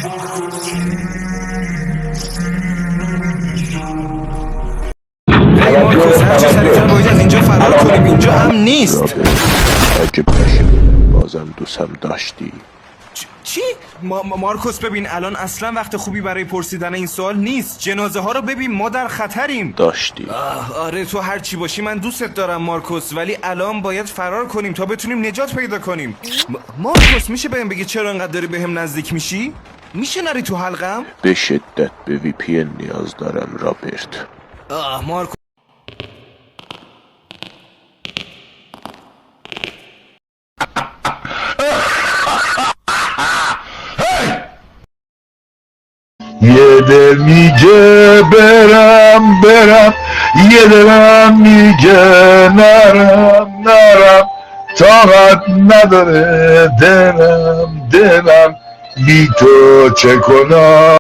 مارکوس هرچه سریعتر باید از اینجا فرار کنیم، اینجا هم نیست. عجب نشه، بازم دوستم داشتی. چی؟ مارکوس ببین الان اصلا وقت خوبی برای پرسیدن این سوال نیست. جنازه ها رو ببین، ما در خطریم. داشتی. آره تو هر چی باشی من دوستت دارم مارکوس، ولی الان باید فرار کنیم تا بتونیم نجات پیدا کنیم. مارکوس میشه بهم بگی چرا انقدر داری بهم نزدیک میشی؟ میشه نری تو حلقم؟ به شدت به وی پی نیاز دارم رابرت. مارکوس یه دل میگه برم، یه دلم میگه نرم، طاقت نداره دلم بی تو چه کنم.